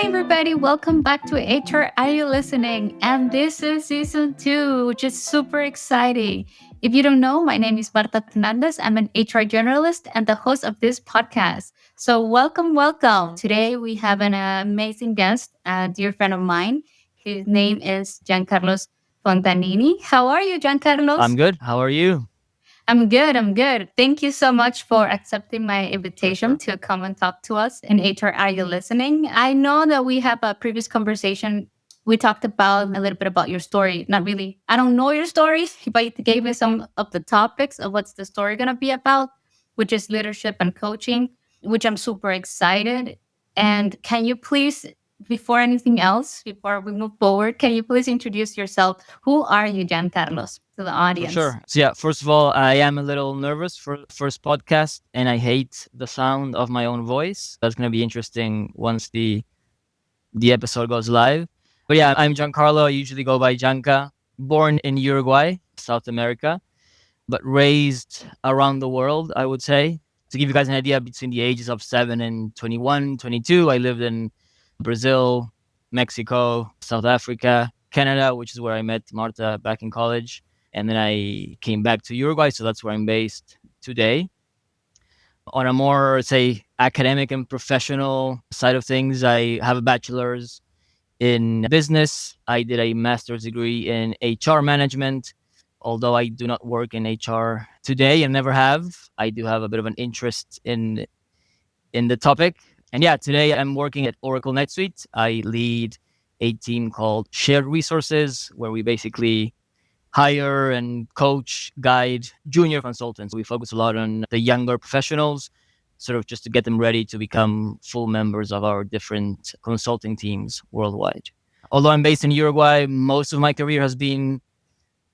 Hi, everybody. Welcome back to HR. Are you listening? And this is season 2, which is super exciting. If you don't know, my name is Marta Fernandez. I'm an HR generalist and the host of this podcast. So, welcome, welcome. Today, we have an amazing guest, a dear friend of mine. His name is Giancarlo Fontanini. How are you, I'm Giancarlos? good. How are you? I'm good. I'm good. Thank you so much for accepting my invitation Sure. to come and talk to us in HR. Are you listening? I know that we have a previous conversation. We talked about a little bit about your story. Not really. I don't know your story, but you gave me some of the topics of what's the story going to be about, which is leadership and coaching, which I'm super excited. And can you please, before anything else, before we move forward, can you please introduce yourself? Who are you, Giancarlos, to the For audience? sure. So yeah, first of all, I am a little nervous for first podcast, and I hate the sound of my own voice. That's gonna be interesting once the episode goes live. But yeah, I'm Giancarlo. I usually go by Gianca. Born in Uruguay, South America, but raised around the world, I would say. To give you guys an idea, between the ages of 7 and 21, 22, I lived in Brazil, Mexico, South Africa, Canada, which is where I met Marta back in college. And then I came back to Uruguay, so that's where I'm based today. On a more, say, academic and professional side of things, I have a bachelor's in business. I did a master's degree in HR management. Although I do not work in HR today and never have, I do have a bit of an interest in the topic. And yeah, today I'm working at Oracle NetSuite. I lead a team called Shared Resources, where we basically hire and coach, guide junior consultants. We focus a lot on the younger professionals, sort of just to get them ready to become full members of our different consulting teams worldwide. Although I'm based in Uruguay, most of my career has been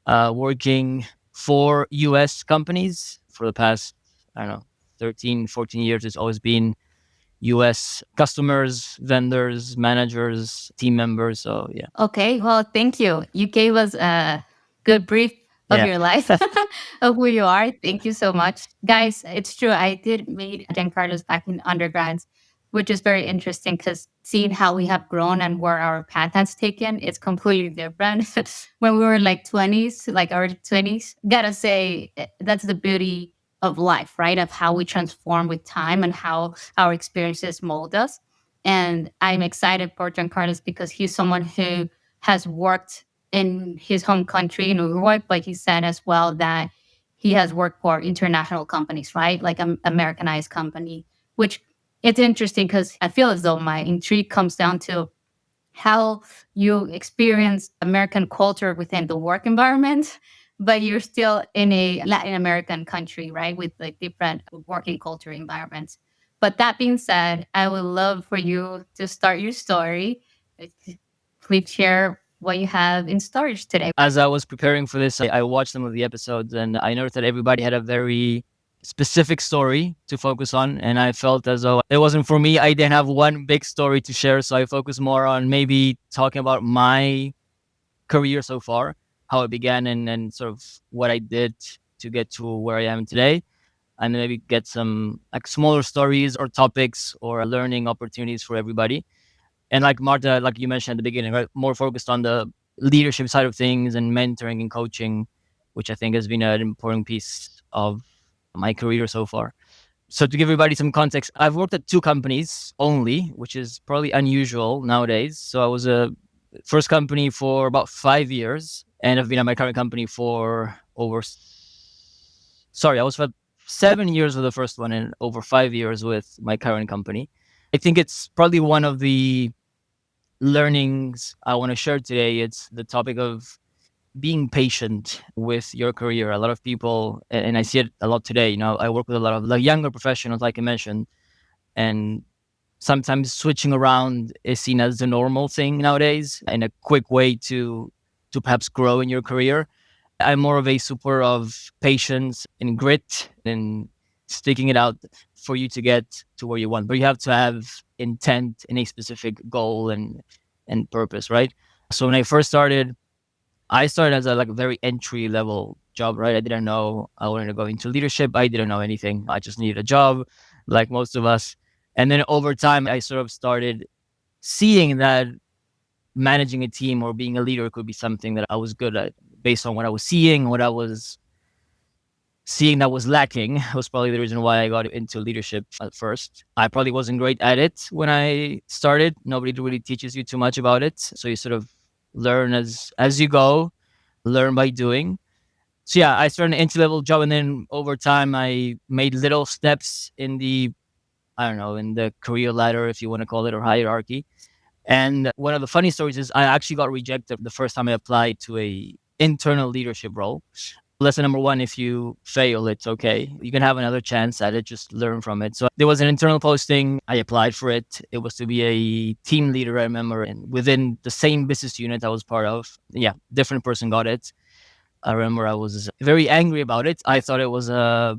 working for US companies for the past, I don't know, 13, 14 years. It's always been US customers, vendors, managers, team members. So yeah. Okay, well, thank you. You gave us a good brief of Yeah. your life, of who you are. Thank you so much. Guys, it's true. I did meet Giancarlo's back in undergrads, which is very interesting because seeing how we have grown and where our path has taken, it's completely different. When we were like 20s, like our 20s, gotta say, that's the beauty of life, right? Of how we transform with time and how our experiences mold us. And I'm excited for Giancarlo because he's someone who has worked in his home country in Uruguay, but he said as well that he has worked for international companies, right? Like an Americanized company, which it's interesting because I feel as though my intrigue comes down to how you experience American culture within the work environment, but you're still in a Latin American country, right? With like different working culture environments. But that being said, I would love for you to start your story. Please share what you have in storage today. As I was preparing for this, I watched some of the episodes and I noticed that everybody had a very specific story to focus on. And I felt as though it wasn't for me. I didn't have one big story to share. So I focused more on maybe talking about my career so far, how it began, and sort of what I did to get to where I am today. And then maybe get some like smaller stories or topics or learning opportunities for everybody. And like Marta, like you mentioned at the beginning, right, more focused on the leadership side of things and mentoring and coaching, which I think has been an important piece of my career so far. So to give everybody some context, I've worked at 2 companies only, which is probably unusual nowadays. So I was a first company for about 5 years, and I've been at my current company for I was for 7 years with the first one and over 5 years with my current company. I think it's probably one of the learnings I want to share today. It's the topic of being patient with your career. A lot of people, and I see it a lot today, I work with a lot of like younger professionals, like I mentioned, and sometimes switching around is seen as the normal thing nowadays and a quick way to perhaps grow in your career. I'm more of a super of patience and grit and sticking it out for you to get to where you want. But you have to have intent and a specific goal and purpose, right? So when I first started, I started as a like very entry level job, right? I didn't know I wanted to go into leadership. I didn't know anything. I just needed a job, like most of us. And then over time, I sort of started seeing that managing a team or being a leader could be something that I was good at based on what I was seeing, what I was seeing that was lacking was probably the reason why I got into leadership at first. I probably wasn't great at it when I started. Nobody really teaches you too much about it. So you sort of learn as you go, learn by doing. So yeah, I started an entry-level job, and then over time I made little steps in the, I don't know, in the career ladder, if you want to call it, or hierarchy. And one of the funny stories is I actually got rejected the first time I applied to a internal leadership role. Lesson number one, if you fail, it's okay. You can have another chance at it, just learn from it. So there was an internal posting. I applied for it. It was to be a team leader, I remember, and within the same business unit I was part of. Yeah, different person got it. I remember I was very angry about it. I thought it was I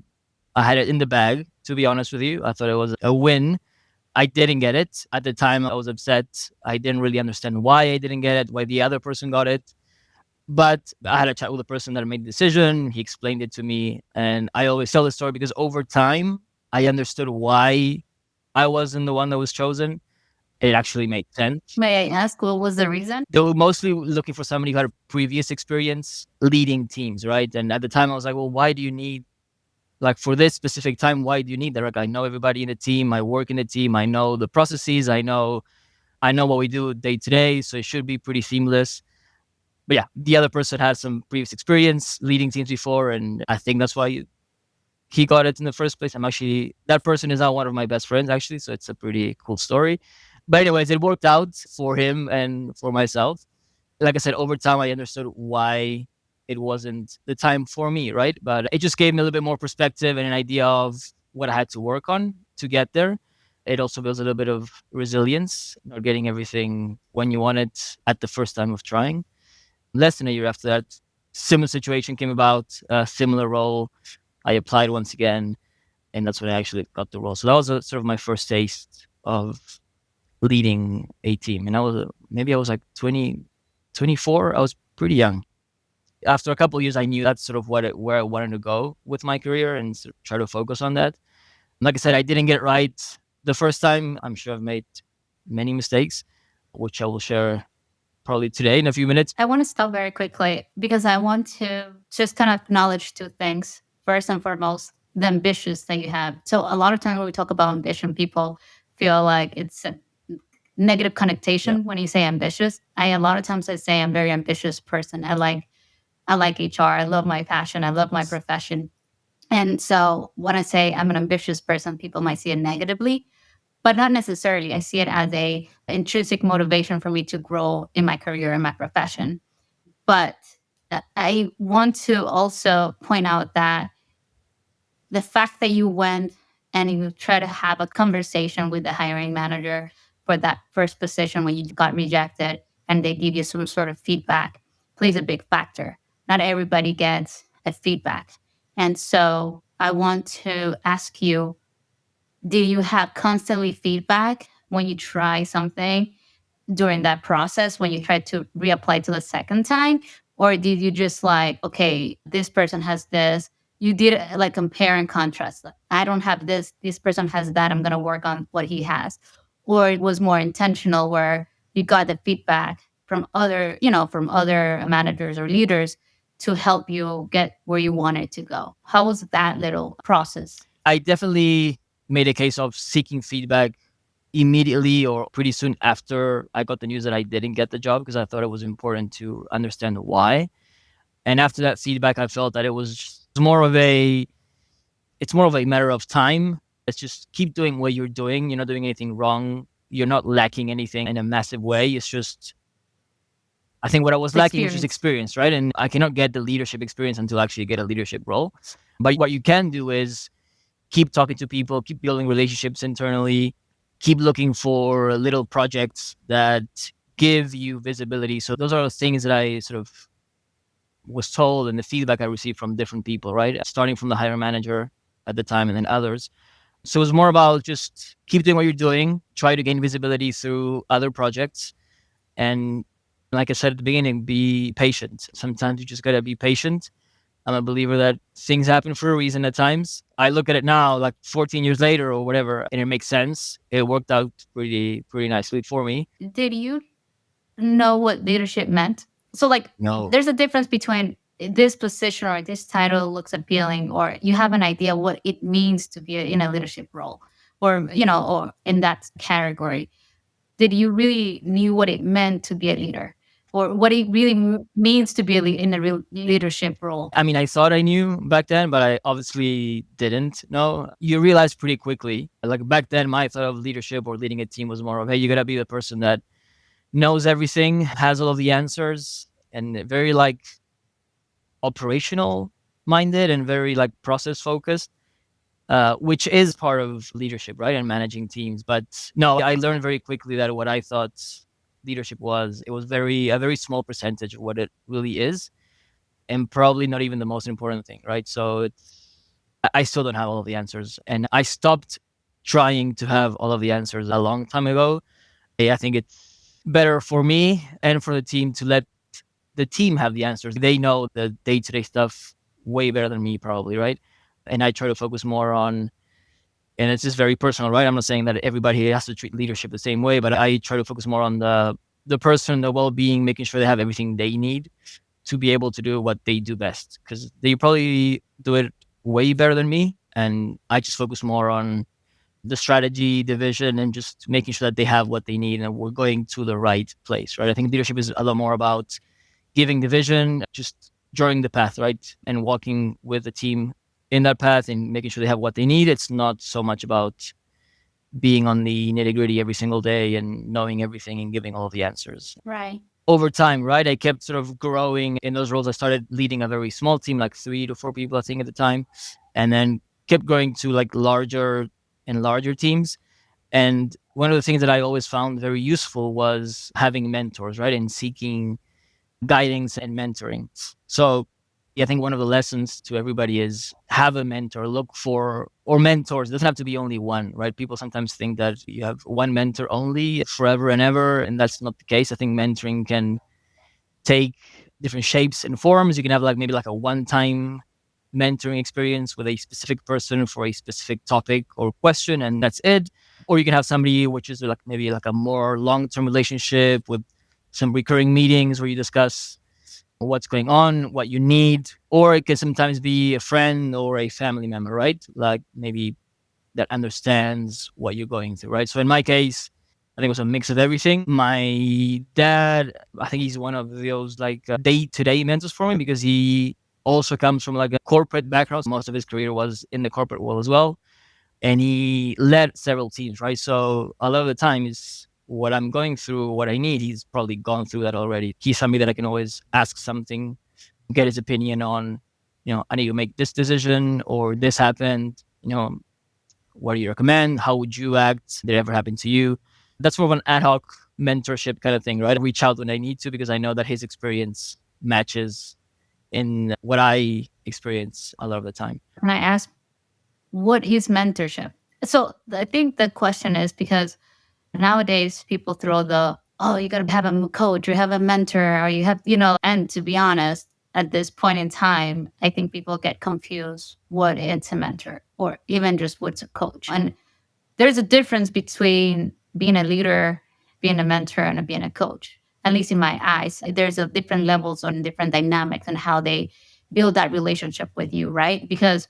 had it in the bag, to be honest with you. I thought it was a win. I didn't get it. At the time, I was upset. I didn't really understand why I didn't get it, why the other person got it. But I had a chat with the person that made the decision. He explained it to me. And I always tell the story because over time, I understood why I wasn't the one that was chosen. It actually made sense. May I ask what was the reason? They were mostly looking for somebody who had a previous experience leading teams, right? And at the time, I was like, well, why do you need, like, for this specific time, why do you need that? Like, I know everybody in the team. I work in the team. I know the processes. I know what we do day to day. So it should be pretty seamless. But yeah, the other person had some previous experience leading teams before, and I think that's why he got it in the first place. That person is now one of my best friends, actually, so it's a pretty cool story. But anyways, it worked out for him and for myself. Like I said, over time, I understood why it wasn't the time for me, right? But it just gave me a little bit more perspective and an idea of what I had to work on to get there. It also builds a little bit of resilience, not getting everything when you want it at the first time of trying. Less than a year after that, similar situation came about, a similar role. I applied once again, and that's when I actually got the role. So that was sort of my first taste of leading a team. And maybe I was like 20, 24. I was pretty young. After a couple of years, I knew that's sort of where I wanted to go with my career and sort of try to focus on that. Like I said, I didn't get it right the first time. I'm sure I've made many mistakes, which I will share probably today in a few minutes. I want to stop very quickly because I want to just kind of acknowledge two things. First and foremost, the ambitious that you have. So a lot of times when we talk about ambition, people feel like it's a negative connotation when you say ambitious. A lot of times I say I'm a very ambitious person. I like HR. I love my passion. I love my profession. And so when I say I'm an ambitious person, people might see it negatively, but not necessarily. I see it as a intrinsic motivation for me to grow in my career and my profession. But I want to also point out that the fact that you went and you try to have a conversation with the hiring manager for that first position when you got rejected and they give you some sort of feedback plays a big factor. Not everybody gets a feedback. And so I want to ask you, do you have constantly feedback when you try something during that process, when you try to reapply to the second time? Or did you just like, okay, this person has this, you did like compare and contrast. I don't have this person has that, I'm going to work on what he has. Or it was more intentional where you got the feedback from other managers or leaders to help you get where you wanted to go. How was that little process? I definitely made a case of seeking feedback immediately or pretty soon after I got the news that I didn't get the job, because I thought it was important to understand why. And after that feedback, I felt that it's more of a matter of time. Let's just keep doing what you're doing. You're not doing anything wrong. You're not lacking anything in a massive way. It's just, I think what I was lacking was just experience, right? And I cannot get the leadership experience until I actually get a leadership role. But what you can do is keep talking to people, keep building relationships internally, keep looking for little projects that give you visibility. So those are the things that I sort of was told and the feedback I received from different people, right? Starting from the hiring manager at the time and then others. So it was more about just keep doing what you're doing, try to gain visibility through other projects. And like I said at the beginning, be patient. Sometimes you just got to be patient I'm a believer that things happen for a reason at times. I look at it now, like 14 years later or whatever, and it makes sense. It worked out pretty nicely for me. Did you know what leadership meant? So, like, No. there's a difference between this position or this title looks appealing, or you have an idea what it means to be in a leadership role, or or in that category. Did you really knew what it meant to be a leader, or what it really means to be in a real leadership role? I mean, I thought I knew back then, but I obviously didn't know. You realize pretty quickly. Like back then, my thought of leadership or leading a team was more of, hey, you gotta be the person that knows everything, has all of the answers, and very like operational minded and very like process focused, which is part of leadership, right? And managing teams. But no, I learned very quickly that what I thought leadership was, it was a very small percentage of what it really is, and probably not even the most important thing, right? So I still don't have all of the answers, and I stopped trying to have all of the answers a long time ago. I think it's better for me and for the team to let the team have the answers. They know the day-to-day stuff way better than me, probably, right? And I try to focus more on, and it's just very personal, right? I'm not saying that everybody has to treat leadership the same way, but I try to focus more on the person, the well-being, making sure they have everything they need to be able to do what they do best, because they probably do it way better than me. And I just focus more on the strategy, the vision, and just making sure that they have what they need and we're going to the right place, right? I think leadership is a lot more about giving the vision, just drawing the path, right? And walking with the team in that path and making sure they have what they need. It's not so much about being on the nitty-gritty every single day and knowing everything and giving all the answers. Right. Over time, right, I kept sort of growing in those roles. I started leading a very small team, like 3 to 4 people, I think, at the time, and then kept going to like larger and larger teams. And one of the things that I always found very useful was having mentors, right, and seeking guidance and mentoring. So yeah, I think one of the lessons to everybody is have a mentor, look for, or mentors. It doesn't have to be only one, right? People sometimes think that you have one mentor only forever and ever, and that's not the case. I think mentoring can take different shapes and forms. You can have like maybe like a one-time mentoring experience with a specific person for a specific topic or question, and that's it. Or you can have somebody which is like maybe like a more long-term relationship with some recurring meetings where you discuss what's going on, what you need. Or it can sometimes be a friend or a family member, right? Like maybe that understands what you're going through, right? So in my case, I think it was a mix of everything. My dad, I think he's one of those like day-to-day mentors for me, because he also comes from like a corporate background. Most of his career was in the corporate world as well. And he led several teams, right? So a lot of the time is what I'm going through, what I need, he's probably gone through that already. He's somebody that I can always ask something, get his opinion on, I need to make this decision or this happened, what do you recommend? How would you act? Did it ever happen to you? That's more of an ad hoc mentorship kind of thing, right? I reach out when I need to because I know that his experience matches in what I experience a lot of the time. Can I ask, what is mentorship? So I think the question is because nowadays people throw you got to have a coach, or have a mentor, or you have, and to be honest, at this point in time, I think people get confused what it's a mentor or even just what's a coach. And there's a difference between being a leader, being a mentor, and being a coach. At least in my eyes, there's a different levels and different dynamics and how they build that relationship with you, right? Because,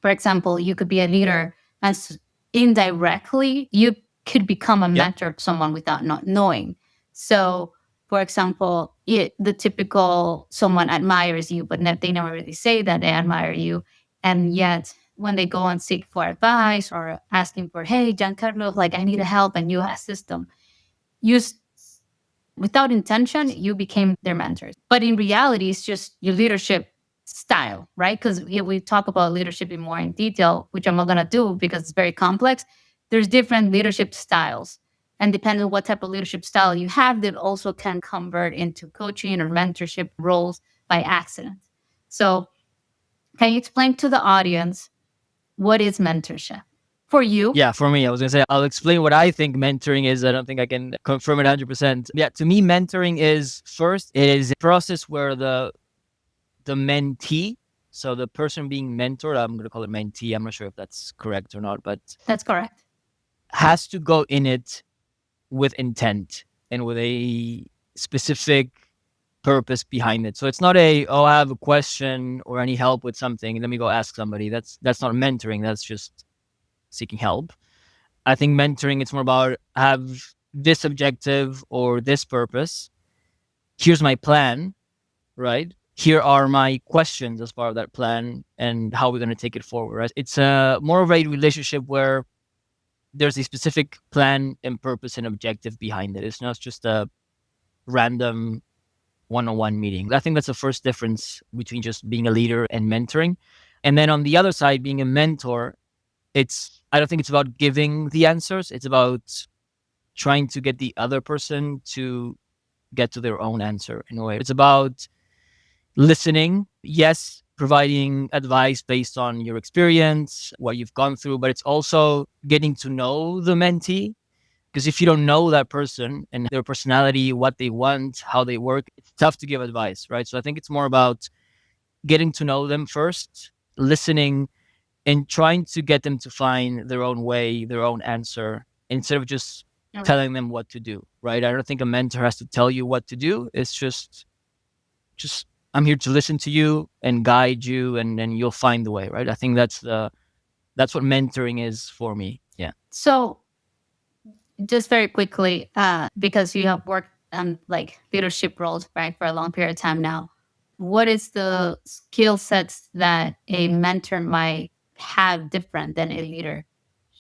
for example, you could be a leader and indirectly you could become a mentor to someone without not knowing. So, for example, the typical someone admires you, but they never really say that they admire you. And yet, when they go and seek for advice or asking for, hey, Giancarlo, like I need help, and you assist them, you without intention, you became their mentors. But in reality, it's just your leadership style, right? Because we talk about leadership in more in detail, which I'm not going to do because it's very complex. There's different leadership styles. And depending on what type of leadership style you have, that also can convert into coaching or mentorship roles by accident. So can you explain to the audience what is mentorship for you? Yeah, for me, I was going to say, I'll explain what I think mentoring is. I don't think I can confirm it 100%. Yeah, to me, mentoring is first, it is a process where the the mentee, so the person being mentored, I'm going to call it mentee, I'm not sure if that's correct or not, but That's correct. has to go in it with intent and with a specific purpose behind it. So it's not I have a question or any help with something, let me go ask somebody. That's not mentoring, that's just seeking help. I think mentoring, it's more about have this objective or this purpose. Here's my plan, right? Here are my questions as part of that plan and how we're going to take it forward, right? It's more of a relationship where there's a specific plan and purpose and objective behind it. It's not just a random one-on-one meeting. I think that's the first difference between just being a leader and mentoring. And then on the other side, being a mentor, I don't think it's about giving the answers. It's about trying to get the other person to get to their own answer in a way. It's about listening, yes, providing advice based on your experience, what you've gone through, but it's also getting to know the mentee. Because if you don't know that person and their personality, what they want, how they work, it's tough to give advice, right? So I think it's more about getting to know them first, listening, and trying to get them to find their own way, their own answer, instead of just telling them what to do, right? I don't think a mentor has to tell you what to do. It's just I'm here to listen to you and guide you, and then you'll find the way, right? I think that's what mentoring is for me. Yeah. So just very quickly, because you have worked on like leadership roles, right, for a long period of time now, what is the skill sets that a mentor might have different than a leader,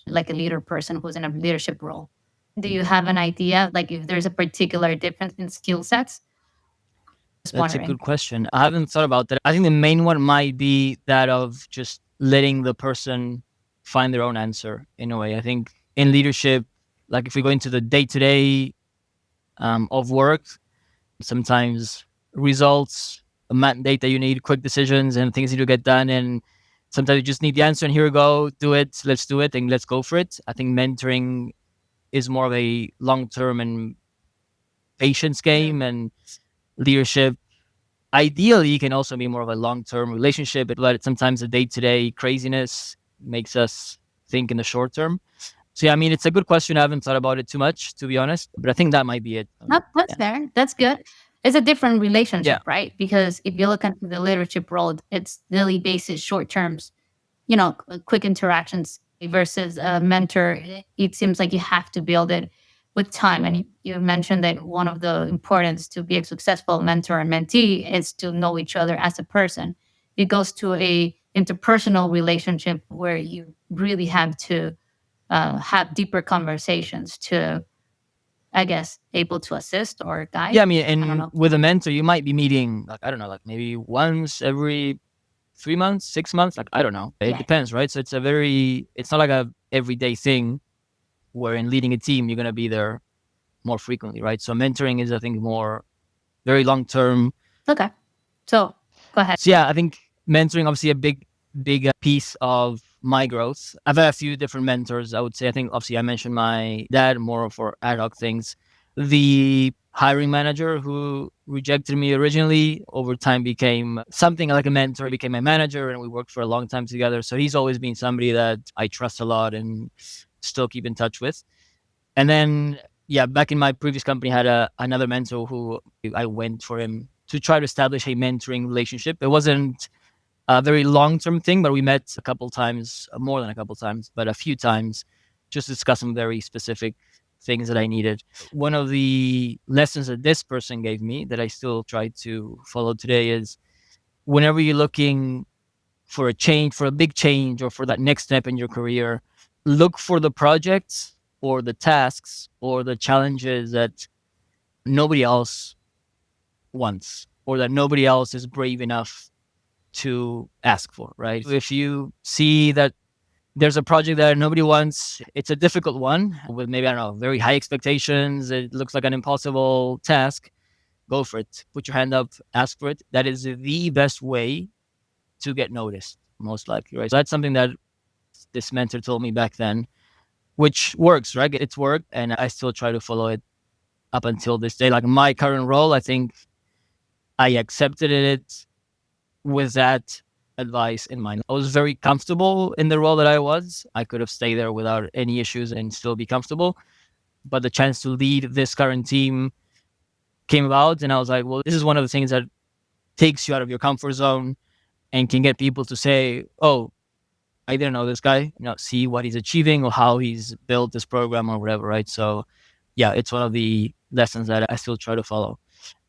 like a leader person who's in a leadership role? Do you have an idea, like if there's a particular difference in skill sets? Just That's a wondering. good question. I haven't thought about that. I think the main one might be that of just letting the person find their own answer in a way. I think in leadership, like if we go into the day-to-day of work, sometimes results, a mandate that you need, quick decisions and things need to get done. And sometimes you just need the answer and here we go, do it, let's do it and let's go for it. I think mentoring is more of a long-term and patience game, and leadership ideally can also be more of a long-term relationship, but sometimes the day-to-day craziness makes us think in the short term. So yeah, I mean, it's a good question. I haven't thought about it too much, to be honest, but I think that might be it. No, that's Yeah. fair. That's good. It's a different relationship, Yeah. right? Because if you look at the leadership role, it's daily basis, short terms, quick interactions versus a mentor. It seems like you have to build it with time. And you mentioned that one of the importance to be a successful mentor and mentee is to know each other as a person. It goes to a interpersonal relationship where you really have to have deeper conversations to, I guess, able to assist or guide. Yeah, I mean, I don't and know. with a mentor, you might be meeting, like, I don't know, like maybe once every 3 months, 6 months, like, I don't know. It Yeah. depends, right? So it's not like a everyday thing where in leading a team, you're going to be there more frequently, right? So mentoring is, I think, more very long-term. Okay. So go ahead. So yeah, I think mentoring obviously a big piece of my growth. I've had a few different mentors. I would say, I think obviously I mentioned my dad more for ad hoc things. The hiring manager who rejected me originally over time became something like a mentor, became my manager, and we worked for a long time together. So he's always been somebody that I trust a lot and still keep in touch with. And then yeah, back in my previous company, I had another mentor who I went for him to try to establish a mentoring relationship. It wasn't a very long-term thing, but we met a couple times, more than a couple times, but a few times, just to discuss some very specific things that I needed. One of the lessons that this person gave me that I still try to follow today is whenever you're looking for a change, for a big change, or for that next step in your career, look for the projects or the tasks or the challenges that nobody else wants or that nobody else is brave enough to ask for, right? If you see that there's a project that nobody wants, it's a difficult one with maybe, I don't know, very high expectations, it looks like an impossible task, go for it. Put your hand up, ask for it. That is the best way to get noticed, most likely, right? So that's something that this mentor told me back then, which works, right? It's worked, and I still try to follow it up until this day. Like my current role, I think I accepted it with that advice in mind. I was very comfortable in the role that I was. I could have stayed there without any issues and still be comfortable. But the chance to lead this current team came about, and I was like, well, this is one of the things that takes you out of your comfort zone and can get people to say, oh, I didn't know this guy, see what he's achieving or how he's built this program or whatever, right? So yeah, it's one of the lessons that I still try to follow.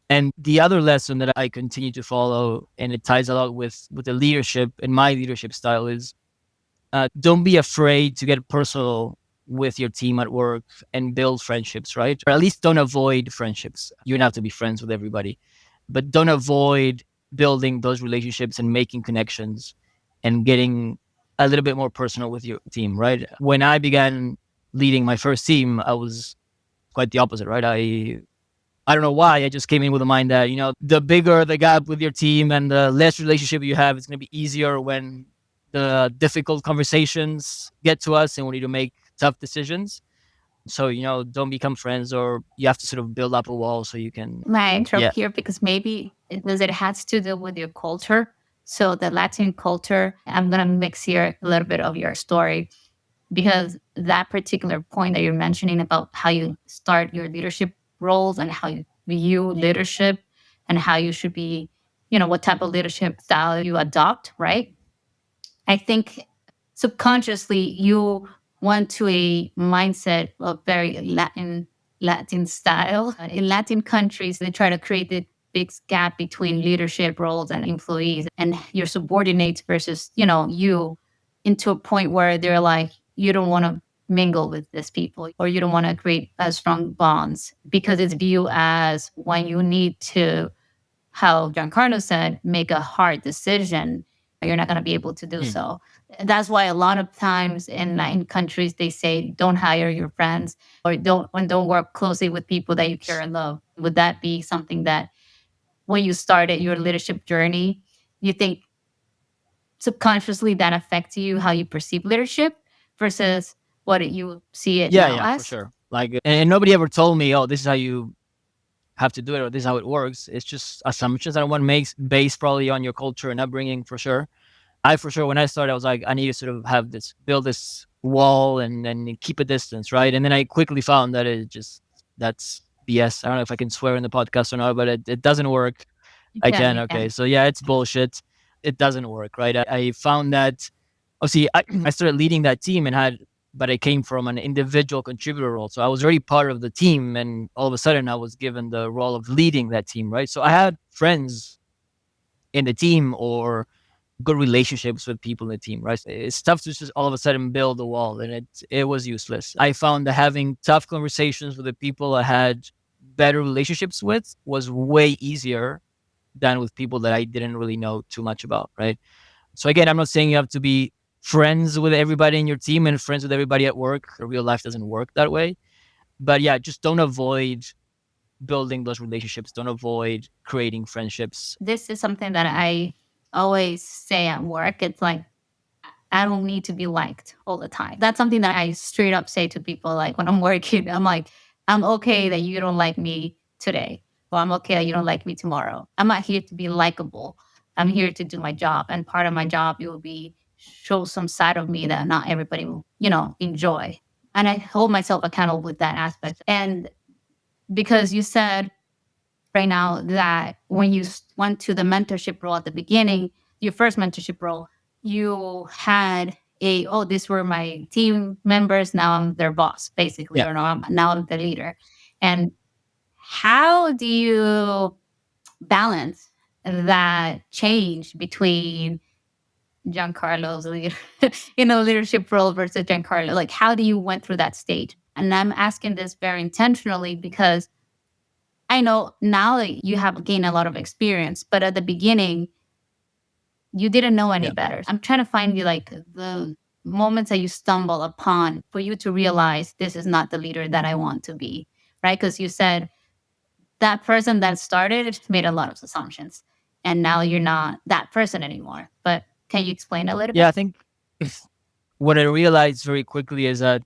And the other lesson that I continue to follow, and it ties a lot with the leadership and my leadership style, is don't be afraid to get personal with your team at work and build friendships, right? Or at least don't avoid friendships. You don't have to be friends with everybody, but don't avoid building those relationships and making connections and getting a little bit more personal with your team, right? When I began leading my first team, I was quite the opposite, right? I don't know why. I just came in with the mind that, the bigger the gap with your team and the less relationship you have, it's going to be easier when the difficult conversations get to us and we need to make tough decisions. So, don't become friends, or you have to sort of build up a wall so you can. May I Yeah. interrupt here because maybe it has to do with your culture. So the Latin culture, I'm gonna mix here a little bit of your story because that particular point that you're mentioning about how you start your leadership roles and how you view leadership and how you should be, what type of leadership style you adopt, right? I think subconsciously you went to a mindset of very Latin style. In Latin countries, they try to create the big gap between leadership roles and employees and your subordinates versus, you into a point where they're like, you don't want to mingle with these people or you don't want to create strong bonds because it's viewed as when you need to, how Giancarlo said, make a hard decision, you're not going to be able to do so. That's why a lot of times in countries they say don't hire your friends or don't work closely with people that you care and love. Would that be something that when you started your leadership journey, you think subconsciously that affects you how you perceive leadership versus what you see it Yeah, now yeah, for as? sure. Like, and nobody ever told me, oh, this is how you have to do it or this is how it works. It's just assumptions that one makes based probably on your culture and upbringing, for sure. For sure, when I started, I was like, I need to sort of build this wall and keep a distance, right? And then I quickly found that that's BS. I don't know if I can swear in the podcast or not, but it doesn't work. You I can, can. you Okay. can. So yeah, it's bullshit. It doesn't work, right? I found that, see, I started leading that team but I came from an individual contributor role. So I was already part of the team. And all of a sudden I was given the role of leading that team, right? So I had friends in the team or good relationships with people in the team, right? It's tough to just all of a sudden build a wall, and it was useless. I found that having tough conversations with the people I had better relationships with was way easier than with people that I didn't really know too much about, right? So again, I'm not saying you have to be friends with everybody in your team and friends with everybody at work. Real life doesn't work that way. But yeah, just don't avoid building those relationships. Don't avoid creating friendships. This is something that I always say at work. It's like, I don't need to be liked all the time. That's something that I straight up say to people. Like when I'm working, I'm like, I'm okay that you don't like me today, or I'm okay that you don't like me tomorrow. I'm not here to be likable. I'm here to do my job. And part of my job, it will be show some side of me that not everybody will, enjoy. And I hold myself accountable with that aspect. And because you said right now that when you went to the mentorship role at the beginning, your first mentorship role, you had these were my team members. Now I'm their boss, basically, Yeah. or now I'm the leader. And how do you balance that change between Giancarlo's leader in a leadership role versus Giancarlo? Like, how do you went through that stage? And I'm asking this very intentionally because I know now that you have gained a lot of experience, but at the beginning, you didn't know any Yeah. better. I'm trying to find you like the moments that you stumble upon for you to realize this is not the leader that I want to be, right? Because you said that person that started made a lot of assumptions, and now you're not that person anymore. But can you explain a little Yeah, bit? I think if what I realized very quickly is that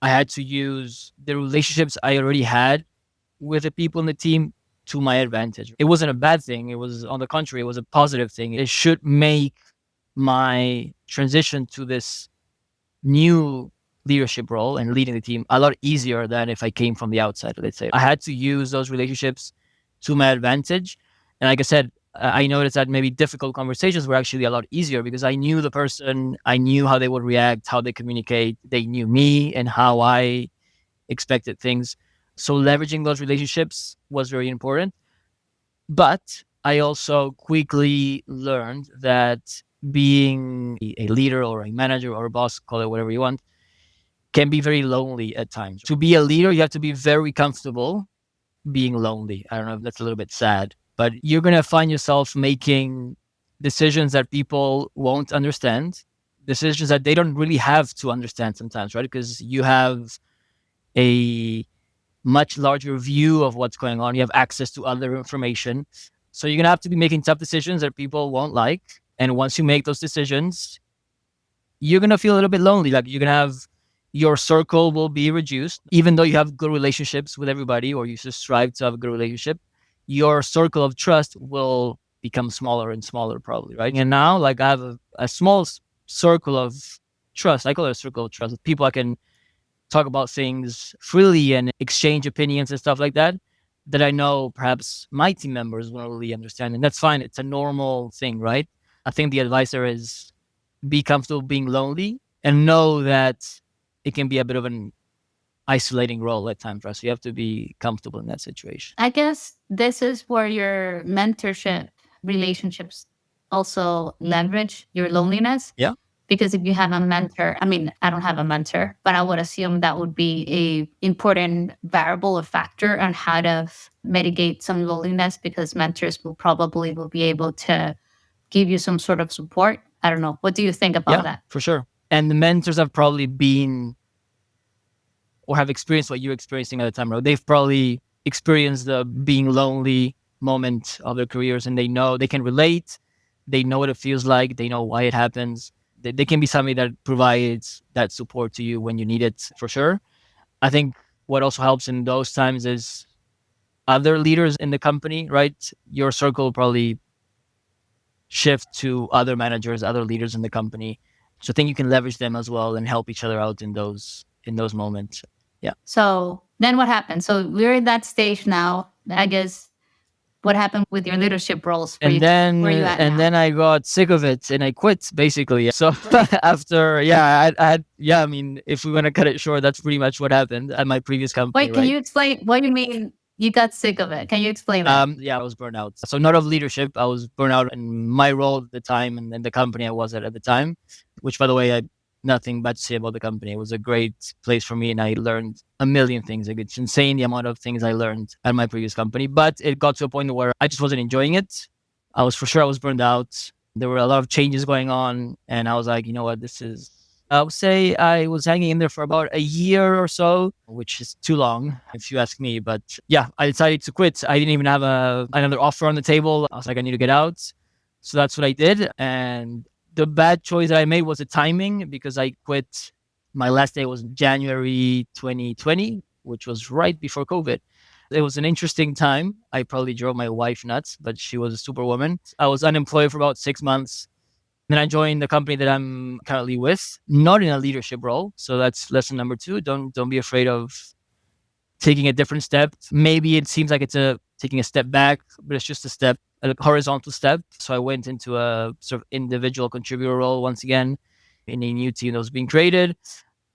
I had to use the relationships I already had with the people in the team to my advantage. It wasn't a bad thing. It was, on the contrary, it was a positive thing. It should make my transition to this new leadership role and leading the team a lot easier than if I came from the outside, let's say. I had to use those relationships to my advantage. And like I said, I noticed that maybe difficult conversations were actually a lot easier because I knew the person, I knew how they would react, how they communicate, they knew me and how I expected things. So leveraging those relationships was very important. But I also quickly learned that being a leader or a manager or a boss, call it whatever you want, can be very lonely at times. To be a leader, you have to be very comfortable being lonely. I don't know if that's a little bit sad, but you're going to find yourself making decisions that people won't understand, decisions that they don't really have to understand sometimes, right? Because you have a much larger view of what's going on. You have access to other information. So you're going to have to be making tough decisions that people won't like. And once you make those decisions, you're going to feel a little bit lonely. Like you're going to have, your circle will be reduced. Even though you have good relationships with everybody, or you just strive to have a good relationship, your circle of trust will become smaller and smaller probably, right? And now, like, I have a small circle of trust. I call it a circle of trust. People I can talk about things freely and exchange opinions and stuff like that, that I know perhaps my team members won't really understand. And that's fine. It's a normal thing, right? I think the advice there is be comfortable being lonely and know that it can be a bit of an isolating role at times, right? So you have to be comfortable in that situation. I guess this is where your mentorship relationships also leverage your loneliness. Yeah. Because if you have a mentor, I mean, I don't have a mentor, but I would assume that would be a important variable or factor on how to mitigate some loneliness, because mentors will be able to give you some sort of support. I don't know. What do you think about that? For sure. And the mentors have probably been or have experienced what you're experiencing at the time, right? They've probably experienced the being lonely moment of their careers, and they know, they can relate. They know what it feels like. They know why it happens. They can be somebody that provides that support to you when you need it, for sure. I think what also helps in those times is other leaders in the company, right? Your circle will probably shift to other managers, other leaders in the company. So I think you can leverage them as well and help each other out in those moments. Yeah. So then what happened? So we're in that stage now. I guess what happened with your leadership roles? Then I got sick of it and I quit, basically. So after, I mean, if we want to cut it short, that's pretty much what happened at my previous company. Wait, can you explain what you mean? You got sick of it. Can you explain that? Yeah, I was burnt out. So not of leadership. I was burnt out in my role at the time and the company I was at the time, which, by the way, I nothing bad to say about the company. It was a great place for me and I learned a million things. Like, it's insane the amount of things I learned at my previous company, but it got to a point where I just wasn't enjoying it. I was burned out. There were a lot of changes going on and I was like, you know what, I would say I was hanging in there for about a year or so, which is too long if you ask me. But yeah, I decided to quit. I didn't even have another offer on the table. I was like, I need to get out. So that's what I did. And the bad choice that I made was the timing, because I quit. My last day was January 2020, which was right before COVID. It was an interesting time. I probably drove my wife nuts, but she was a superwoman. I was unemployed for about 6 months. Then I joined the company that I'm currently with, not in a leadership role. So that's lesson number 2. Don't be afraid of taking a different step. Maybe it seems like it's taking a step back, but it's just a horizontal step. So I went into a sort of individual contributor role once again in a new team that was being created.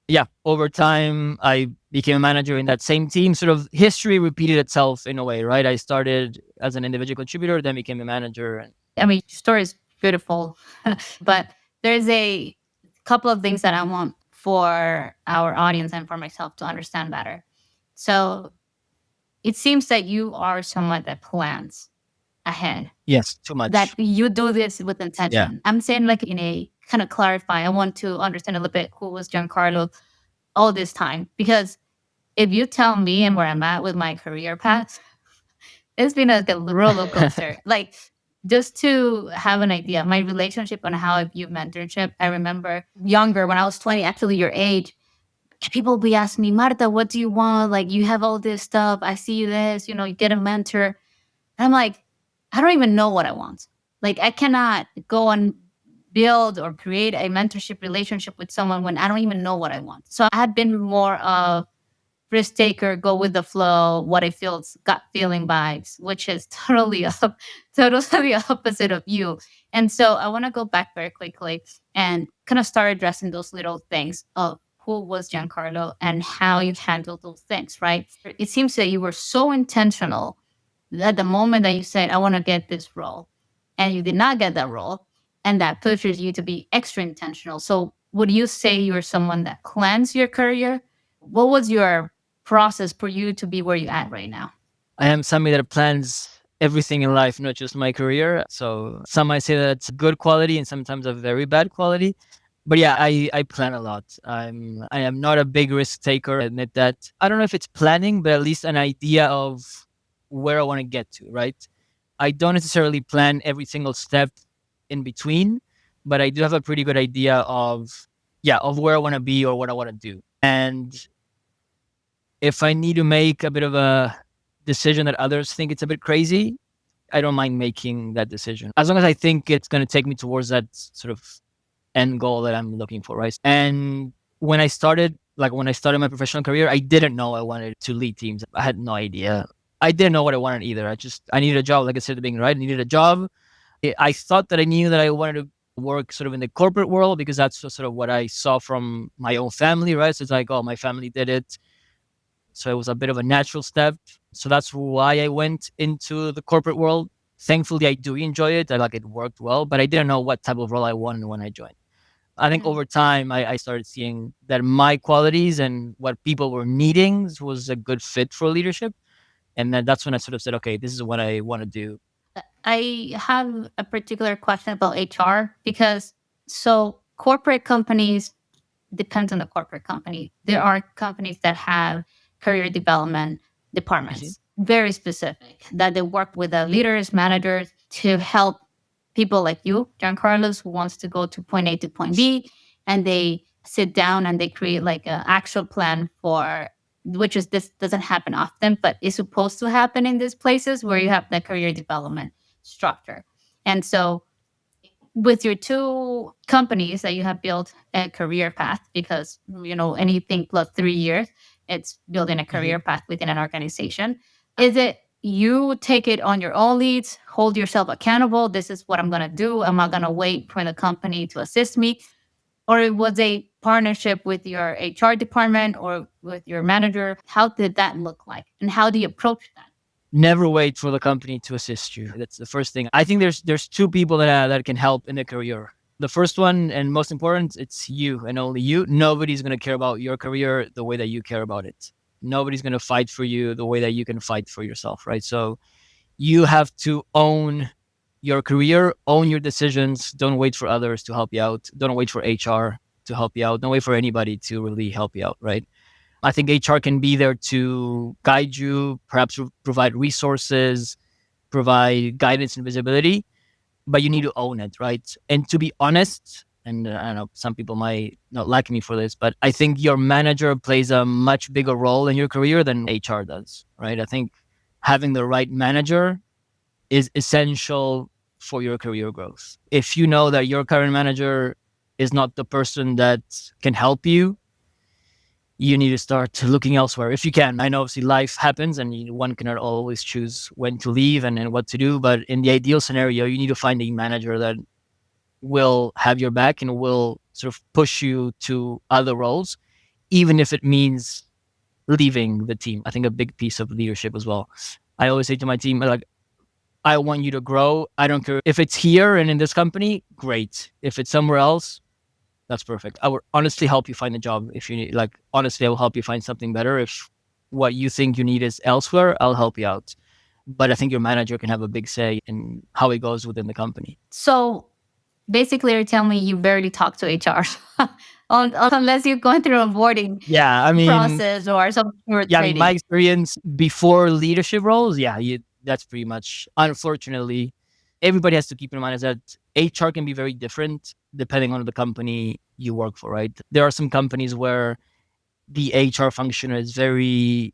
Yeah, over time, I became a manager in that same team. Sort of history repeated itself in a way, right? I started as an individual contributor, then became a manager. I mean, your story is beautiful, but there's a couple of things that I want for our audience and for myself to understand better. So it seems that you are someone that plans ahead. Yes, too much. That you do this with intention. Yeah. I'm saying, like, in a kind of clarify, I want to understand a little bit who was Giancarlo all this time. Because if you tell me and where I'm at with my career path, it's been like a roller coaster. Like, just to have an idea, my relationship on how I view mentorship, I remember younger, when I was 20, actually your age, people be asking me, Marta, what do you want? Like, you have all this stuff. I see you this, you get a mentor. And I'm like, I don't even know what I want. Like, I cannot go and build or create a mentorship relationship with someone when I don't even know what I want. So I had been more of risk taker, go with the flow, what I feels, gut feeling vibes, which is totally opposite of you. And so I want to go back very quickly and kind of start addressing those little things of who was Giancarlo and how you handled those things, right? It seems that you were so intentional at the moment that you said, I want to get this role, and you did not get that role, and that pushes you to be extra intentional. So would you say you're someone that plans your career? What was your process for you to be where you're at right now? I am somebody that plans everything in life, not just my career. So some might say that it's good quality and sometimes a very bad quality. But yeah, I plan a lot. I am not a big risk taker. I admit that. I don't know if it's planning, but at least an idea of where I want to get to, right? I don't necessarily plan every single step in between, but I do have a pretty good idea of of where I want to be or what I want to do. And if I need to make a bit of a decision that others think it's a bit crazy, I don't mind making that decision. As long as I think it's going to take me towards that sort of end goal that I'm looking for, right? And when I started my professional career, I didn't know I wanted to lead teams. I had no idea. I didn't know what I wanted either. I needed a job, like I said at the beginning, right? I needed a job. I thought that I knew that I wanted to work sort of in the corporate world because that's sort of what I saw from my own family, right? So it's like, oh, my family did it. So it was a bit of a natural step. So that's why I went into the corporate world. Thankfully, I do enjoy it. I like it worked well, but I didn't know what type of role I wanted when I joined. I think over time, I started seeing that my qualities and what people were needing was a good fit for leadership. And then that's when I sort of said, okay, this is what I want to do. I have a particular question about HR because so corporate companies depends on the corporate company. There are companies that have career development Mhm. departments, very specific, that they work with the leaders, managers to help people like you, Giancarlos, who wants to go to point A to point B, and they sit down and they create like an actual plan for which is this doesn't happen often, but is supposed to happen in these places where you have the career development structure. And so with your two companies that you have built a career path because anything plus 3 years it's building a Mhm. career path within an organization. Is it you take it on your own leads, hold yourself accountable, this is what I'm going to do, I'm not going to wait for the company to assist me, or it was a partnership with your HR department or with your manager? How did that look like and how do you approach that? Never wait for the company to assist you. That's the first thing. I think there's two people that can help in a career. The first one and most important, it's you and only you. Nobody's gonna care about your career the way that you care about it. Nobody's gonna fight for you the way that you can fight for yourself, right? So you have to own your career, own your decisions. Don't wait for others to help you out. Don't wait for HR to help you out. Don't wait for anybody to really help you out, right? I think HR can be there to guide you, perhaps provide resources, provide guidance and visibility, but you need to own it, right? And to be honest, and I don't know, some people might not like me for this, but I think your manager plays a much bigger role in your career than HR does, right? I think having the right manager is essential for your career growth. If you know that your current manager is not the person that can help you, you need to start looking elsewhere if you can. I know obviously life happens and one cannot always choose when to leave and what to do. But in the ideal scenario, you need to find a manager that will have your back and will sort of push you to other roles, even if it means leaving the team. I think a big piece of leadership as well. I always say to my team, like, I want you to grow. I don't care if it's here and in this company, great. If it's somewhere else, that's perfect. I will honestly help you find a job if you need. Like honestly, I will help you find something better. If what you think you need is elsewhere, I'll help you out. But I think your manager can have a big say in how it goes within the company. So basically, you're telling me you barely talk to HR unless you're going through onboarding Yeah, I mean, process or some sort of my training. experience before leadership roles, that's pretty much. Unfortunately, everybody has to keep in mind is that HR can be very different depending on the company you work for. Right, there are some companies where the HR function is very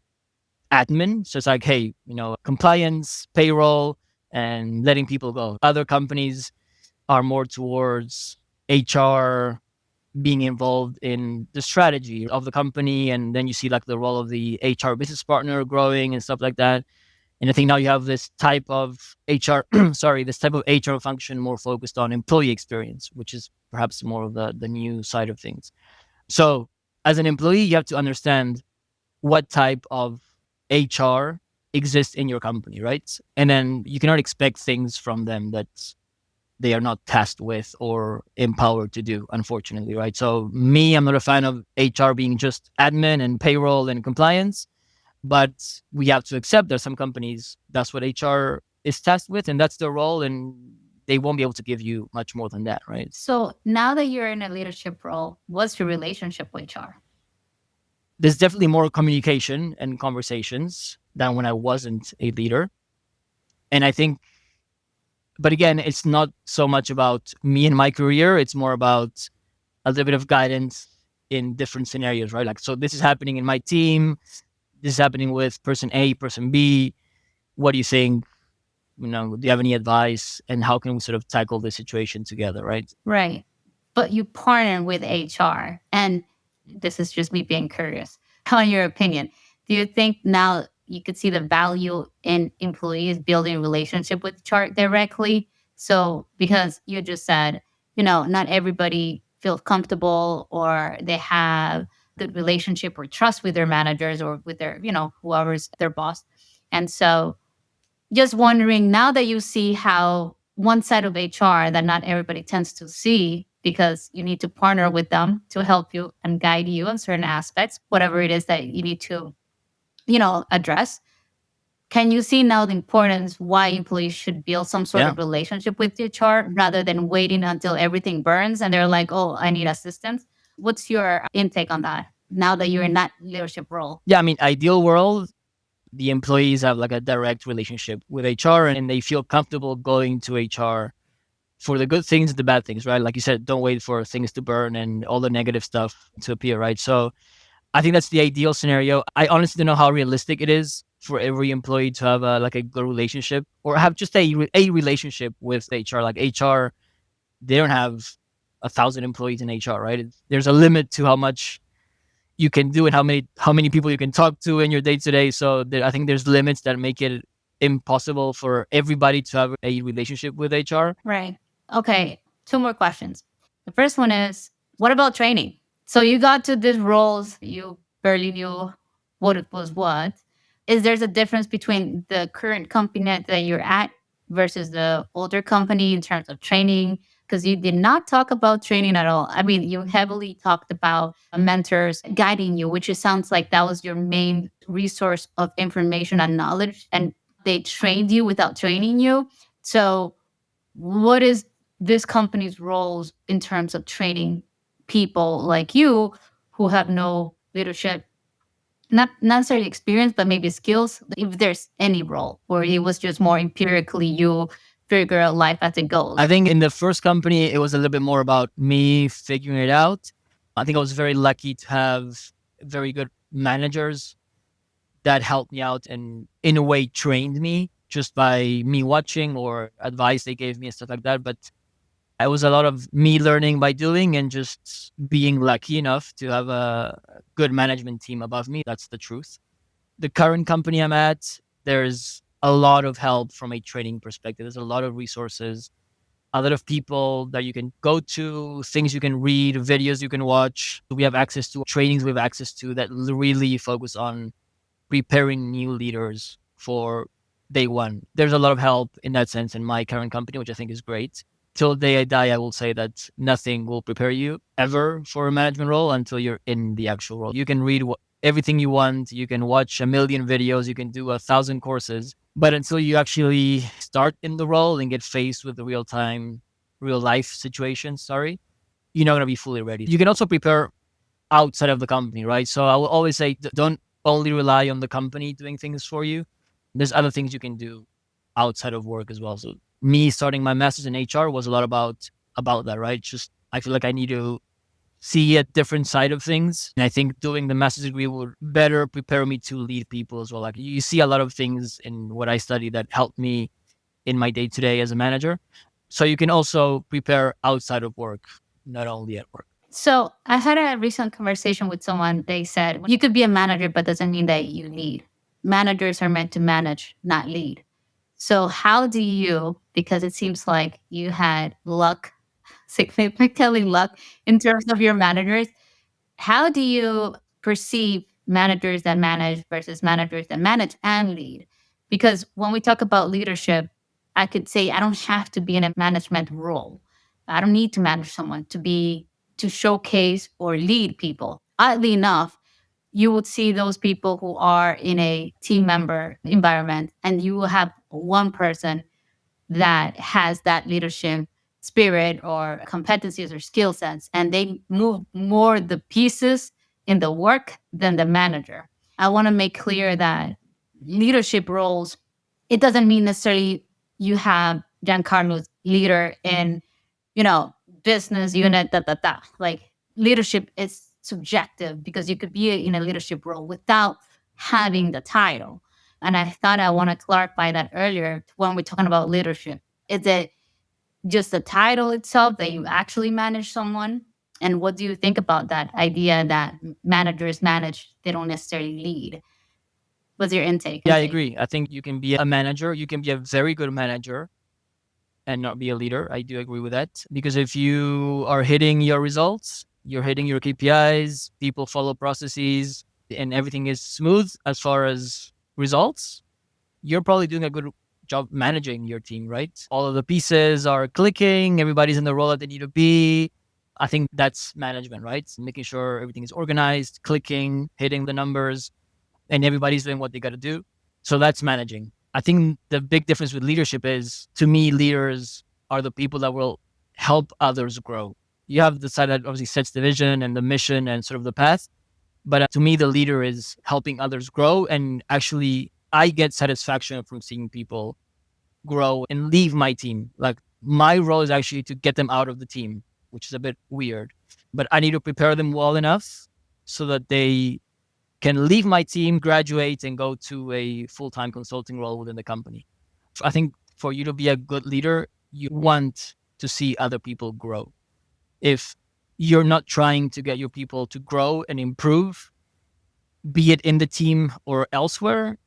admin. So it's like, hey, compliance, payroll, and letting people go. Other companies are more towards HR, being involved in the strategy of the company. And then you see like the role of the HR business partner growing and stuff like that. And I think now you have this type of HR, this type of HR function more focused on employee experience, which is perhaps more of the new side of things. So as an employee, you have to understand what type of HR exists in your company, right? And then you cannot expect things from them that they are not tasked with or empowered to do, unfortunately, right? So me, I'm not a fan of HR being just admin and payroll and compliance, but we have to accept that some companies, that's what HR is tasked with, and that's their role, and they won't be able to give you much more than that, right? So now that you're in a leadership role, what's your relationship with HR? There's definitely more communication and conversations than when I wasn't a leader. And I think, but again, it's not so much about me and my career. It's more about a little bit of guidance in different scenarios, right? Like, so this is happening in my team. This is happening with person A, person B. What do you think? Do you have any advice? And how can we sort of tackle this situation together, right? Right. But you partner with HR. And this is just me being curious. On your opinion, do you think now you could see the value in employees building relationship with HR directly? So because you just said, not everybody feels comfortable or they have good relationship or trust with their managers or with their, whoever's their boss. And so just wondering now that you see how one side of HR that not everybody tends to see because you need to partner with them to help you and guide you on certain aspects, whatever it is that you need to, address. Can you see now the importance why employees should build some sort Yeah. of relationship with HR rather than waiting until everything burns and they're like, oh, I need assistance? What's your intake on that now that you're in that leadership role? Yeah. I mean, ideal world, the employees have like a direct relationship with HR and they feel comfortable going to HR for the good things and the bad things, right? Like you said, don't wait for things to burn and all the negative stuff to appear, right? So I think that's the ideal scenario. I honestly don't know how realistic it is for every employee to have like a good relationship or have just a relationship with HR. Like HR, they don't have 1,000 employees in HR, right? There's a limit to how much you can do and how many people you can talk to in your day to day. So I think there's limits that make it impossible for everybody to have a relationship with HR. Right. Okay. Two more questions. The first one is, what about training? So you got to these roles, you barely knew what it was what. Is there's a difference between the current company that you're at versus the older company in terms of training? Because you did not talk about training at all. I mean, you heavily talked about mentors guiding you, which it sounds like that was your main resource of information and knowledge, and they trained you without training you. So what is this company's roles in terms of training people like you who have no leadership, not necessarily experience, but maybe skills, if there's any role, or it was just more empirically you figure out life as it goes? I think in the first company, it was a little bit more about me figuring it out. I think I was very lucky to have very good managers that helped me out and in a way trained me just by me watching or advice they gave me and stuff like that. But it was a lot of me learning by doing and just being lucky enough to have a good management team above me. That's the truth. The current company I'm at, there's a lot of help from a training perspective. There's a lot of resources, a lot of people that you can go to, things you can read, videos you can watch. We have access to trainings we have access to that really focus on preparing new leaders for day one. There's a lot of help in that sense in my current company, which I think is great. Till the day I die, I will say that nothing will prepare you ever for a management role until you're in the actual role. You can read everything you want, you can watch a million videos, you can do 1,000 courses, but until you actually start in the role and get faced with the real life situation, you're not going to be fully ready. You can also prepare outside of the company, right? So I will always say, don't only rely on the company doing things for you. There's other things you can do outside of work as well. So me starting my master's in HR was a lot about that, right? Just I feel like I need to see a different side of things. And I think doing the master's degree would better prepare me to lead people as well. Like you see a lot of things in what I study that helped me in my day to day as a manager. So you can also prepare outside of work, not only at work. So I had a recent conversation with someone. They said you could be a manager, but doesn't mean that you lead. Managers are meant to manage, not lead. So how do you, because it seems like you had luck, significantly luck in terms of your managers, how do you perceive managers that manage versus managers that manage and lead? Because when we talk about leadership, I could say I don't have to be in a management role. I don't need to manage someone to showcase or lead people. Oddly enough, you would see those people who are in a team member environment, and you will have one person that has that leadership spirit or competencies or skill sets, and they move more the pieces in the work than the manager. I want to make clear that leadership roles, it doesn't mean necessarily you have Giancarlo's leader in, you know, business unit, Like leadership is subjective because you could be in a leadership role without having the title. And I thought I want to clarify that earlier when we're talking about leadership. Is it just the title itself that you actually manage someone? And what do you think about that idea that managers manage, they don't necessarily lead? What's your intake Yeah, and I take? agree. I think you can be a manager. You can be a very good manager and not be a leader. I do agree with that. Because if you are hitting your results, you're hitting your KPIs, people follow processes, and everything is smooth as far as results, you're probably doing a good job managing your team, right? All of the pieces are clicking, everybody's in the role that they need to be. I think that's management, right? Making sure everything is organized, clicking, hitting the numbers, and everybody's doing what they got to do. So that's managing. I think the big difference with leadership is, to me, leaders are the people that will help others grow. You have the side that obviously sets the vision and the mission and sort of the path. But to me, the leader is helping others grow. And actually, I get satisfaction from seeing people grow and leave my team. Like my role is actually to get them out of the team, which is a bit weird. But I need to prepare them well enough so that they can leave my team, graduate, and go to a full-time consulting role within the company. I think for you to be a good leader, you want to see other people grow. If you're not trying to get your people to grow and improve, be it in the team or elsewhere,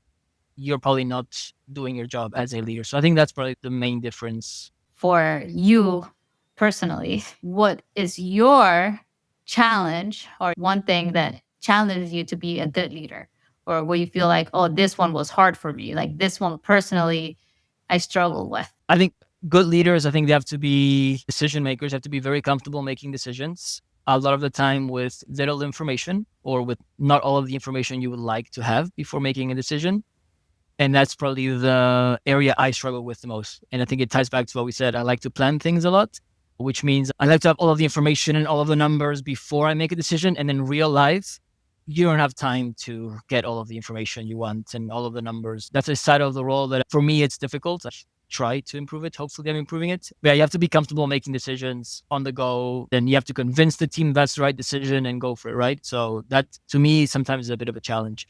you're probably not doing your job as a leader. So I think that's probably the main difference. For you personally, what is your challenge or one thing that challenges you to be a good leader? Or where you feel like, oh, this one was hard for me. Like this one personally, I struggle with. I think good leaders, I think they have to be decision makers, have to be very comfortable making decisions. A lot of the time with little information or with not all of the information you would like to have before making a decision. And that's probably the area I struggle with the most. And I think it ties back to what we said. I like to plan things a lot, which means I like to have all of the information and all of the numbers before I make a decision. And in real life, you don't have time to get all of the information you want and all of the numbers. That's a side of the role that for me, it's difficult. I try to improve it. Hopefully I'm improving it. But yeah, you have to be comfortable making decisions on the go. Then you have to convince the team that's the right decision and go for it, right? So that to me sometimes is a bit of a challenge.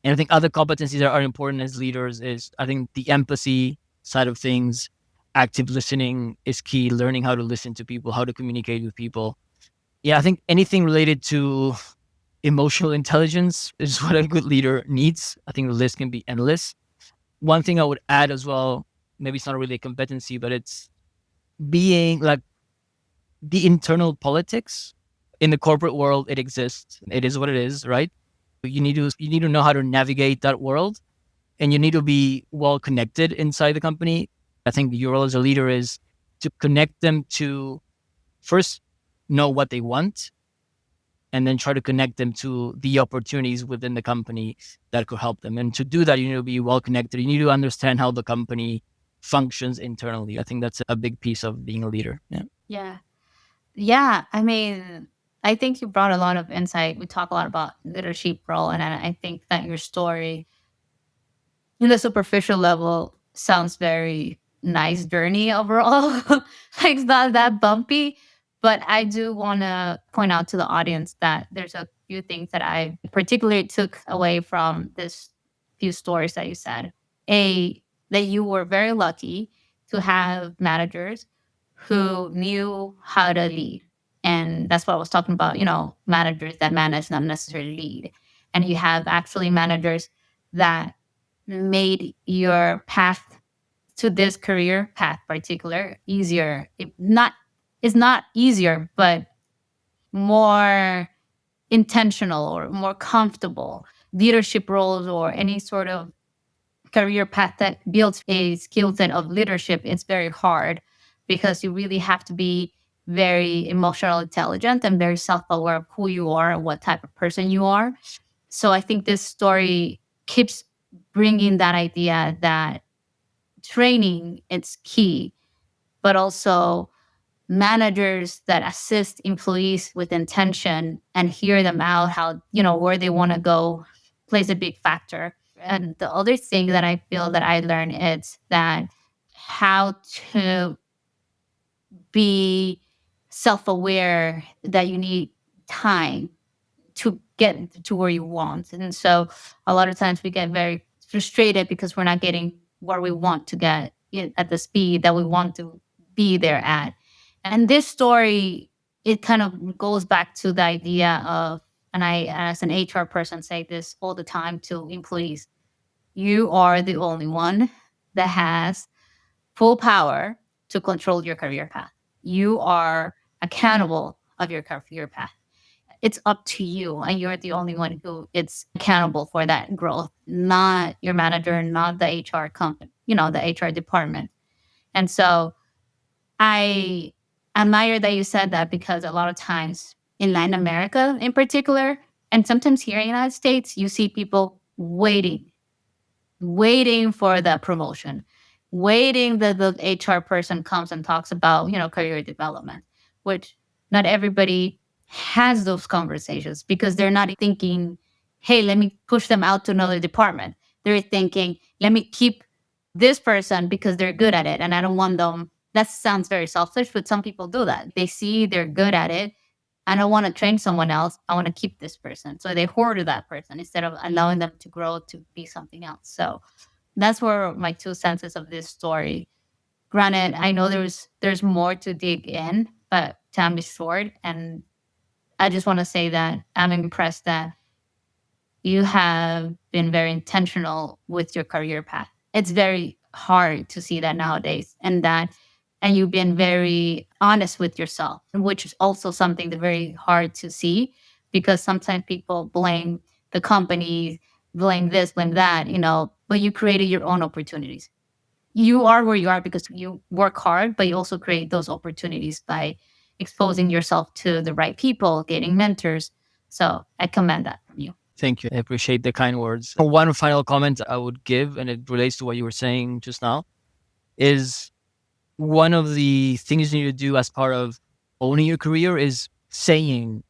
And I think other competencies that are important as leaders is, I think, the empathy side of things. Active listening is key, learning how to listen to people, how to communicate with people. Yeah, I think anything related to emotional intelligence is what a good leader needs. I think the list can be endless. One thing I would add as well, maybe it's not really a competency, but it's being like the internal politics in the corporate world. It exists. It is what it is, right? You need to know how to navigate that world, and you need to be well connected inside the company. I think your role as a leader is to connect them to first know what they want, and then try to connect them to the opportunities within the company that could help them. And to do that, you need to be well connected. You need to understand how the company functions internally. I think that's a big piece of being a leader. Yeah. Yeah. Yeah. I mean, I think you brought a lot of insight. We talk a lot about leadership role, and I think that your story, in the superficial level, sounds very nice journey overall. Like it's not that bumpy, But I do want to point out to the audience that there's a few things that I particularly took away from this few stories that you said. That you were very lucky to have managers who knew how to lead. And that's what I was talking about, managers that manage, not necessarily lead. And you have actually managers that made your path to this career path particular easier. It's not easier, but more intentional or more comfortable. Leadership roles or any sort of career path that builds a skill set of leadership, it's very hard because you really have to be very emotional intelligent and very self-aware of who you are and what type of person you are. So I think this story keeps bringing that idea that training it's key, but also managers that assist employees with intention and hear them out, how, where they want to go plays a big factor. And the other thing that I feel that I learned is that how to be self-aware that you need time to get to where you want. And so a lot of times we get very frustrated because we're not getting where we want to get at the speed that we want to be there at. And this story, it kind of goes back to the idea of, and I, as an HR person, say this all the time to employees, you are the only one that has full power to control your career path. You are accountable of your career path. It's up to you, and you're the only one who is accountable for that growth, not your manager, not the HR company, the HR department. And so I admire that you said that, because a lot of times in Latin America in particular, and sometimes here in the United States, you see people waiting for the promotion, waiting that the HR person comes and talks about, career development, which not everybody has those conversations because they're not thinking, hey, let me push them out to another department. They're thinking, let me keep this person because they're good at it. And I don't want them. That sounds very selfish, but some people do that. They see they're good at it. I don't want to train someone else. I want to keep this person. So they hoard that person instead of allowing them to grow to be something else. So that's where my two senses of this story. Granted, I know there's more to dig in, but time is short. And I just want to say that I'm impressed that you have been very intentional with your career path. It's very hard to see that nowadays, and you've been very honest with yourself, which is also something that's very hard to see, because sometimes people blame the company, blame this, blame that, but you created your own opportunities. You are where you are because you work hard, but you also create those opportunities by exposing yourself to the right people, getting mentors. So I commend that from you. Thank you. I appreciate the kind words. One final comment I would give, and it relates to what you were saying just now, is one of the things you need to do as part of owning your career is saying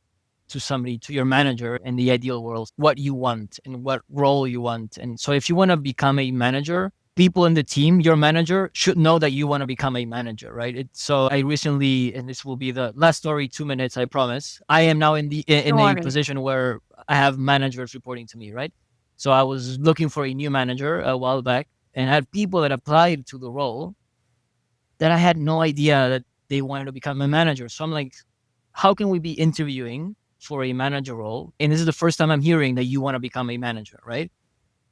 to somebody, to your manager in the ideal world, what you want and what role you want. And so if you want to become a manager, people in the team, your manager, should know that you want to become a manager, right? So I recently, and this will be the last story, 2 minutes, I promise. I am now in a position where I have managers reporting to me, right? So I was looking for a new manager a while back and had people that applied to the role that I had no idea that they wanted to become a manager. So I'm like, how can we be interviewing for a manager role? And this is the first time I'm hearing that you want to become a manager, right?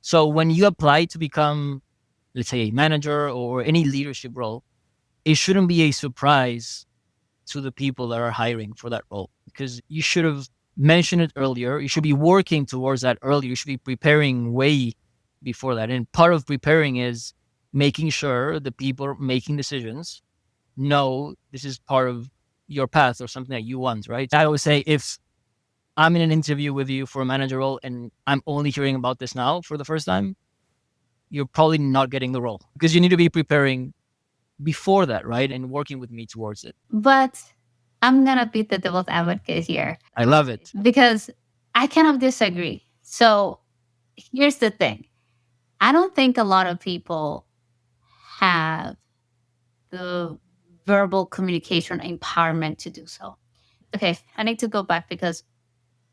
So when you apply to become, let's say, a manager or any leadership role, it shouldn't be a surprise to the people that are hiring for that role, because you should have mentioned it earlier. You should be working towards that earlier. You should be preparing way before that. And part of preparing is making sure the people making decisions know this is part of your path or something that you want, right? I always say, if I'm in an interview with you for a manager role and I'm only hearing about this now for the first time, you're probably not getting the role, because you need to be preparing before that, right? And working with me towards it. But I'm going to be the devil's advocate here. I love it. Because I cannot disagree. So here's the thing. I don't think a lot of people have the verbal communication empowerment to do so. Okay, I need to go back because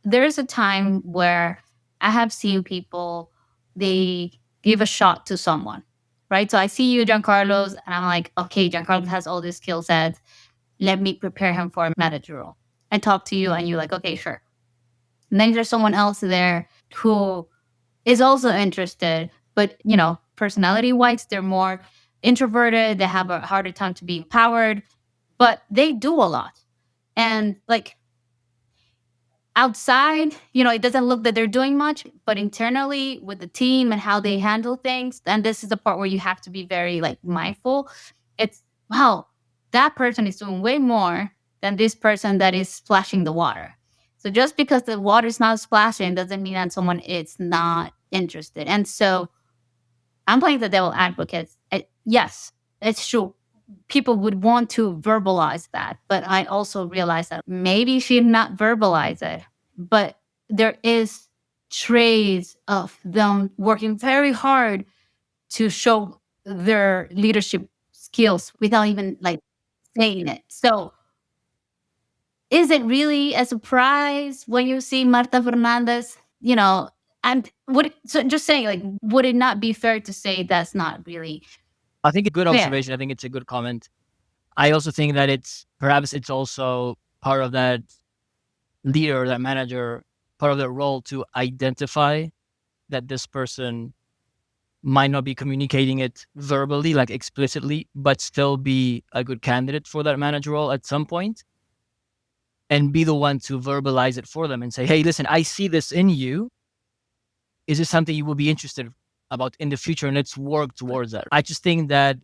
there is a time where I have seen people, they give a shot to someone, right? So I see you, Giancarlo, and I'm like, okay, Giancarlo has all these skill sets. Let me prepare him for a manager role. I talk to you and you're like, okay, sure. And then there's someone else there who is also interested, but personality wise, they're more introverted. They have a harder time to be empowered, but they do a lot. And like outside, it doesn't look that they're doing much, but internally with the team and how they handle things, and this is the part where you have to be very like mindful. It's wow, that person is doing way more than this person that is splashing the water. So just because the water is not splashing doesn't mean that someone is not interested. And so I'm playing the devil advocate. Yes, it's true. People would want to verbalize that, but I also realize that maybe she did not verbalize it, but there is trace of them working very hard to show their leadership skills without even like saying it. So is it really a surprise when you see Marta Fernandez? And so just saying, like, would it not be fair to say that's not really I think it's a good fair? observation. I think it's a good comment. I also think that perhaps it's also part of that leader, that manager, part of their role to identify that this person might not be communicating it verbally, like explicitly, but still be a good candidate for that manager role at some point, and be the one to verbalize it for them and say, hey, listen, I see this in you. Is this something you will be interested about in the future? And let's work towards that. I just think that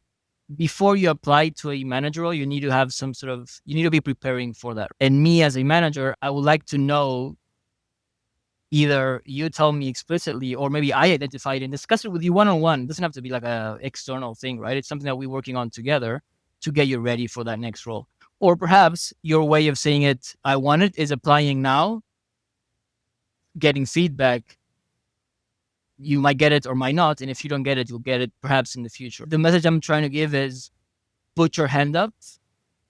before you apply to a manager role, you need to have you need to be preparing for that. And me as a manager, I would like to know, either you tell me explicitly or maybe I identify it and discuss it with you one-on-one. It doesn't have to be like a external thing, right? It's something that we're working on together to get you ready for that next role. Or perhaps your way of saying it, I want it, is applying now, getting feedback. You might get it or might not. And if you don't get it, you'll get it perhaps in the future. The message I'm trying to give is put your hand up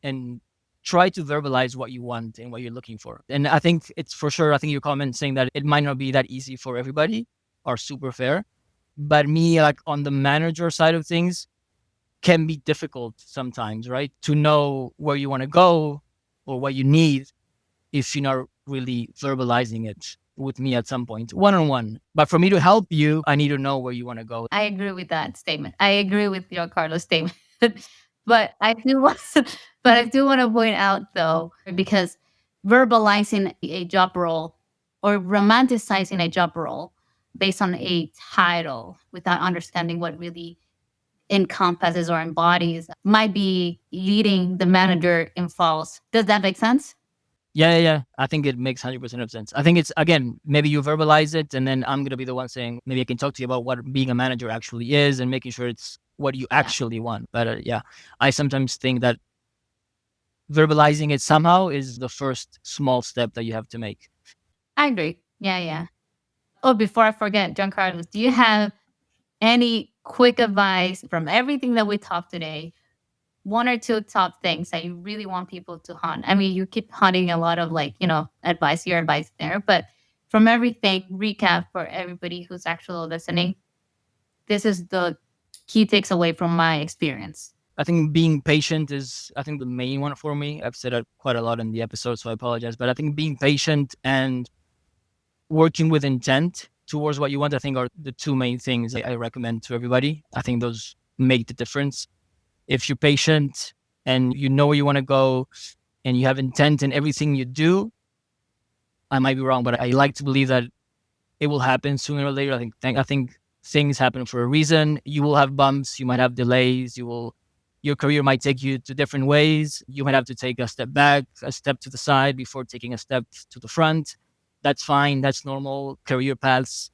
and try to verbalize what you want and what you're looking for. And I think it's for sure, I think your comment saying that it might not be that easy for everybody are super fair. But me, like on the manager side of things, can be difficult sometimes, right? To know where you want to go or what you need if you're not really verbalizing it with me at some point, one-on-one. But for me to help you, I need to know where you want to go. I agree with that statement. I agree with your Carlos statement. but I do want but I do want to point out though, because verbalizing a job role or romanticizing a job role based on a title without understanding what really encompasses or embodies might be leading the manager in false. Does that make sense? Yeah. I think it makes 100% of sense. I think it's, again, maybe you verbalize it and then I'm going to be the one saying, maybe I can talk to you about what being a manager actually is and making sure it's what you Yeah. actually want. But yeah, I sometimes think that verbalizing it somehow is the first small step that you have to make. I agree. Yeah. Oh, before I forget, Giancarlo, do you have any quick advice from everything that we talked today? One or two top things that you really want people to hunt? I mean, you keep hunting a lot of advice here, advice there, but from everything, recap for everybody who's actually listening. This is the key takes away from my experience. I think being patient is, I think, the main one for me. I've said it quite a lot in the episode, so I apologize. But I think being patient and working with intent towards what you want, I think, are the two main things I recommend to everybody. I think those make the difference. If you're patient and you know where you want to go and you have intent in everything you do, I might be wrong, but I like to believe that it will happen sooner or later. I think things happen for a reason. You will have bumps, you might have delays, your career might take you to different ways. You might have to take a step back, a step to the side before taking a step to the front. That's fine. That's normal. Career paths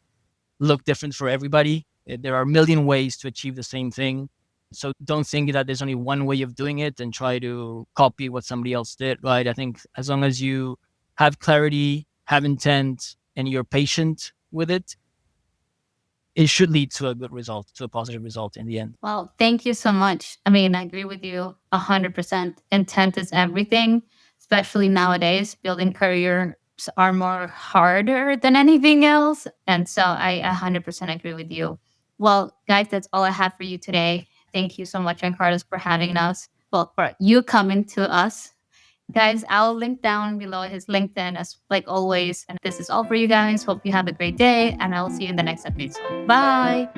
look different for everybody. There are a million ways to achieve the same thing. So don't think that there's only one way of doing it and try to copy what somebody else did, right? I think as long as you have clarity, have intent, and you're patient with it, it should lead to a good result, to a positive result in the end. Well, thank you so much. I mean, I agree with you 100%. Intent is everything, especially nowadays. Building careers are more harder than anything else. And so I 100% agree with you. Well, guys, that's all I have for you today. Thank you so much, Giancarlo, for having us. Well, for you coming to us. Guys, I'll link down below his LinkedIn as like always. And this is all for you guys. Hope you have a great day, and I'll see you in the next episode. Bye.